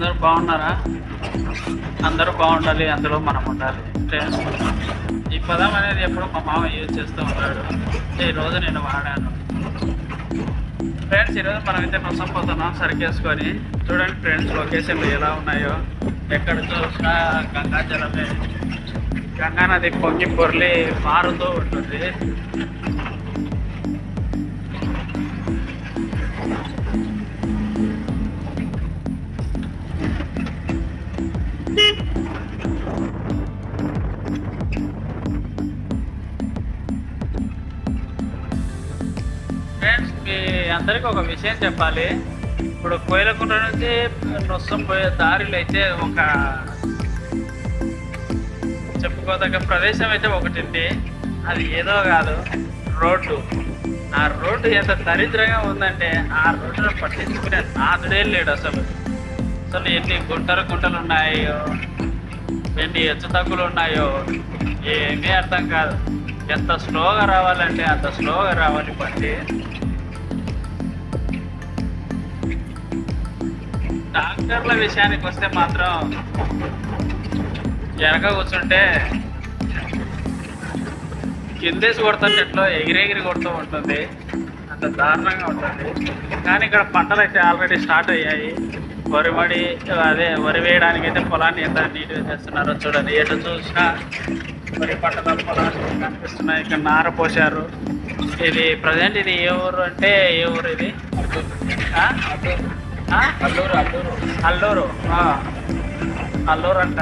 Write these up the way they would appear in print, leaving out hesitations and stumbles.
అందరూ బాగున్నారా? అందరూ బాగుండాలి, అందులో మనం ఉండాలి. ఫ్రెండ్స్, ఈ పదం అనేది ఎప్పుడు మా మామ యూజ్ చేస్తూ ఉంటాడు. ఈరోజు నేను వాడాను. ఫ్రెండ్స్, ఈరోజు మనం అయితే నొసం పోతున్నాం సరికేసుకొని. చూడండి ఫ్రెండ్స్, లొకేషన్లు ఎలా ఉన్నాయో. ఎక్కడ చూసినా గంగా జలమే. గంగా నది పొంగి పొర్లి మారుతూ ఉంటుంది. ఫ్రెండ్స్, మీ అందరికీ ఒక విషయం చెప్పాలి. ఇప్పుడు కోయిలకుంట నుంచి నొస్సం పోయే దారిలో అయితే ఒక చెప్పుకోదగ్గ ప్రదేశం అయితే ఒకటి ఉంది. అది ఏదో కాదు, రోడ్డు. ఆ రోడ్డు ఎంత దరిద్రంగా ఉందంటే ఆ రోడ్డును పట్టించుకునే నాదుడే లేడు అసలు. ఎన్ని గుంటలు ఉన్నాయో, ఎన్ని హెచ్చు తగ్గులు ఉన్నాయో ఏమీ అర్థం కాదు. ఎంత స్లోగా రావాలంటే అంత స్లోగా రావాలి బండి. డాక్టర్ల విషయానికి వస్తే మాత్రం వెనక కూర్చుంటే కిందేసి కొడుతున్నట్లో ఎగిరెగిరి కొడుతూ ఉంటుంది. అంత దారుణంగా ఉంటుంది. కానీ ఇక్కడ పంటలు అయితే ఆల్రెడీ స్టార్ట్ అయ్యాయి. వరి వేయడానికి అయితే పొలాన్ని ఎంత నీట్గా చేస్తున్నారో చూడండి. ఎటు చూసినా వరి పంటల పొలాలు కనిపిస్తున్నాయి. ఇక్కడ నార పోశారు. ఇది ప్రజెంట్ ఇది ఏ ఊరు అంటే ఏ ఊరు ఇది? అల్లూరు అంట.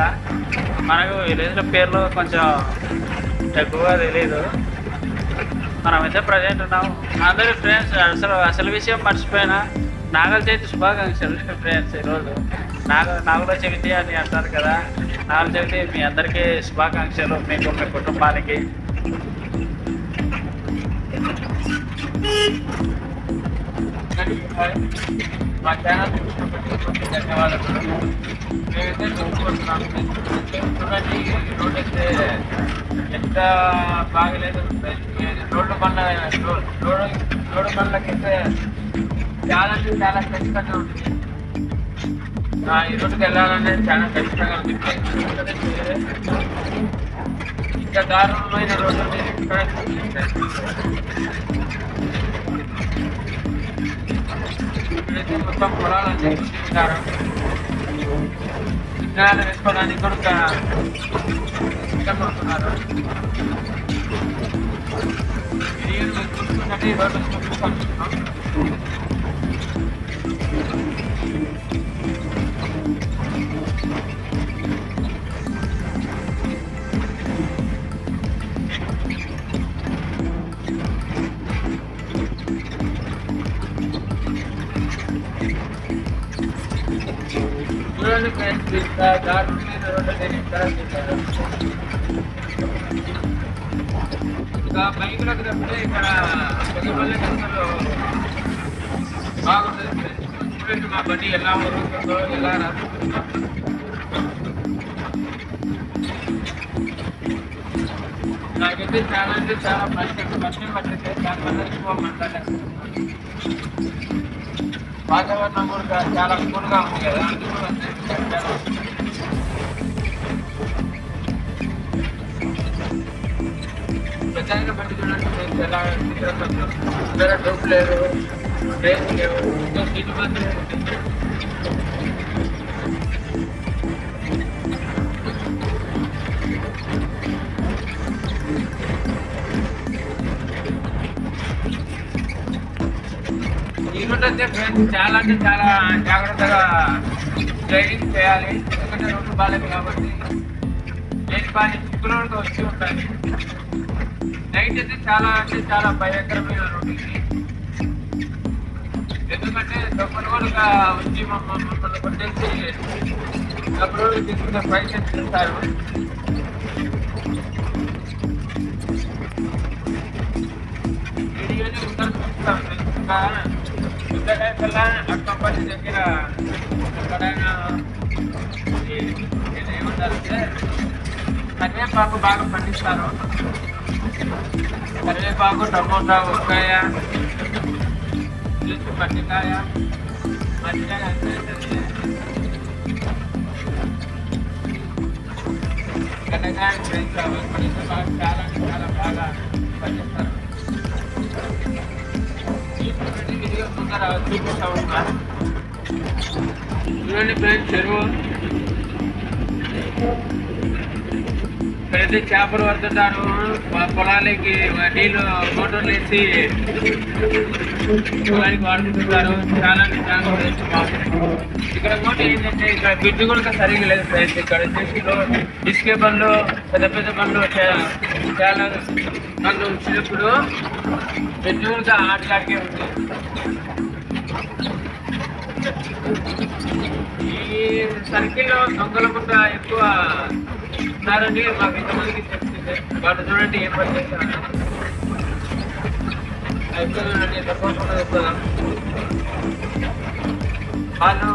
మనకు విలేజ్ల పేర్లు కొంచెం ఎక్కువగా తెలీదు. మనమైతే ప్రజెంట్ ఉన్నాము. అందరూ ఫ్రెండ్స్, అసలు విషయం మర్చిపోయినా నాగల చవితి శుభాకాంక్షలు ఫ్రెండ్స్. ఈరోజు నాగుల చవితి అని అంటారు కదా. నాగుల చవితి మీ అందరికీ శుభాకాంక్షలు, మీకు మీ కుటుంబానికి. మా ఛానల్ ధన్యవాదాలు. మేమైతే చూసుకుంటున్నాం. చూడండి, రోడ్ అయితే ఎంత బాగలేదు. రోడ్డు బండ్లకైతే చాలా ఖచ్చితంగా ఉంటుంది. ఈ రోడ్డుకి వెళ్ళాలంటే చాలా ఖచ్చితంగా ఉంటుంది. ఇంకా దారుణమైన రోడ్డు ఇక్కడ ఇక్కడైతే మొత్తం పొలాలని చూపించారు. విత్తనాలు వేసుకోవడానికి కూడా కొడుతున్నారు. చూసుకుంటే రోడ్డు చూపిస్తున్నాం. చూడండి ఫ్రెండ్స్, దారుణమైన రోడ్డు చేశారు. ఇంకా బైకులకు తప్పితే ఇక్కడ పొద్దుపల్లె కనుకలు బాగుంటుంది ఫ్రెండ్స్. చూడండి మా బండి ఎలా వస్తుందో, ఎలా రాస్తుందో. నాకైతే చాలా అంటే చాలా పరిచయం పట్టింది. దానివల్ల ఎక్కువ మాట్లాడారు. వాతావరణం కూడా చాలా కూల్గా ఉంది కదా. ప్రత్యేకంగా బండి చూడండి ఎలా వేరే డోప్ లేదు, బ్రేక్ లేవు, ఇంకా సీట్లు మాత్రమే ఉంటుంది. అంటే ఫ్రెండ్స్ చాలా అంటే చాలా జాగ్రత్తగా డ్రైవింగ్ చేయాలి. ఎందుకంటే రోడ్డు బాగాలేదు కాబట్టి లేని బాగా చిక్కులోకి వచ్చి ఉంటాయి. నైట్ అయితే చాలా అంటే చాలా భయంకరమైన రోడ్డు ఇది. ఎందుకంటే దొంగలు కూడా వచ్చి మమ్మల్ని కొట్టేసి డబ్బులు తీసుకునే ప్రయత్నం చేస్తారు. వీడియోని ఉంటారు చూస్తాను. అక్కంపల్లి దగ్గర ఎక్కడైనా ఏమంటారంటే కరివేపాకు బాగా పండిస్తారు. కరివేపాకు, టమోటా, వంకాయ, పట్టికాయ, మర్చికాయ అండ్ ఫ్రెండ్స్ చాలా చాలా బాగా పనిచేస్తారు. ముందర చూపిస్తా ఉంటా చూడండి ఫ్రెండ్స్, చెరువు ఇక్కడైతే చేపలు పడుతుంటారు. పొలాలకి నీళ్ళు మోటార్లు వేసి పొలానికి వాడుతుంటారు. చాలా ఇక్కడ కూడా ఏంటంటే ఇక్కడ బ్రిడ్జ్ కూడా సరిగ్గా లేదు ఫ్రెండ్స్. ఇక్కడ వచ్చేసి ఇసుకే బండ్లు, పెద్ద పెద్ద బండ్లు చాలా బండ్లు వచ్చినప్పుడు బ్రిడ్జ్ కూడా ఆటలాడికే ఉంది. ఈ సర్కిల్లో దొంగల ముద్ద ఎక్కువ ఉన్నారని మాకు ఇంతమందికి చెప్తుంది. వాళ్ళు చూడండి ఏం పని చేస్తారు. అయితే చూడండి తప్పకుండా చెప్తాను. వాళ్ళు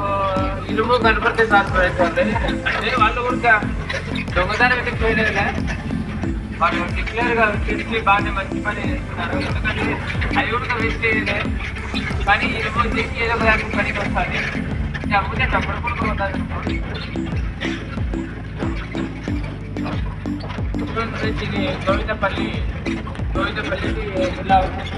ఇనుము కనపడితే సాధించాలి అంటే వాళ్ళు కూడా దొంగతనం అయితే చేయలేదుగా. వాళ్ళు డిక్లేర్గా చేసి బాగానే మంచి పని చేస్తున్నారు. ఎందుకంటే అది కూడా వేస్ట్ చేయలే, కానీ ఇనుము చేసి ఏదో ఒక దానికి పనికి వస్తుంది. అమ్ముతే డబ్బులు కూడా పోతుంది. ఇది గోవిందపల్లి జిల్లా వచ్చేసి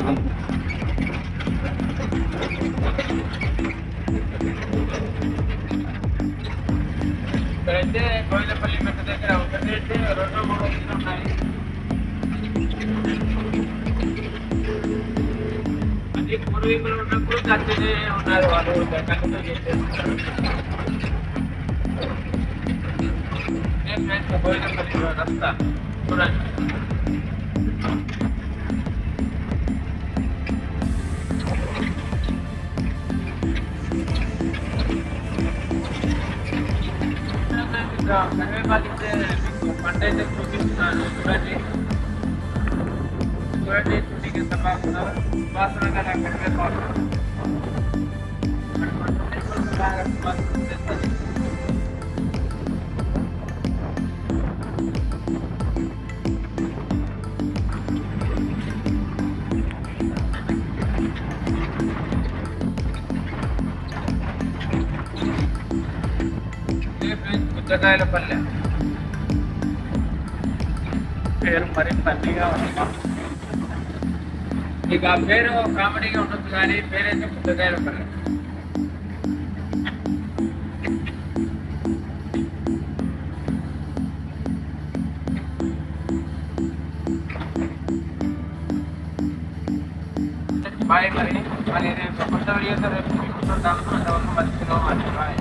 ఇక్కడైతే గోవిందపల్లి మెట్ట దగ్గర ఒకటి అయితే 2-3 ఇల్లు ఉన్నాయి. అది పూర్వీకులు ఉన్నప్పుడు కట్టినే ఉన్నారు. వాళ్ళు కట్టితో చేసేస్తున్నారు. గోవిందపల్లి రస్తా చూడండి. కరివేపాకితే మీకు పంట అయితే చూపిస్తున్నాను. చూడండి చూడండి మీకు ఎంత వాసనగా కరివేపాకు పుచ్చకాయల పల్లె పేరు మరి పల్లిగా ఉంది. ఇక ఆ పేరు కామెడీగా ఉండొచ్చు, కానీ పేరైతే పుచ్చకాయల పల్లె. బాయ్. మరి రేపు కొత్త వీడియోతో రేపు చూసుకుంటాము. అంతవరకు మంచిగా బాయ్.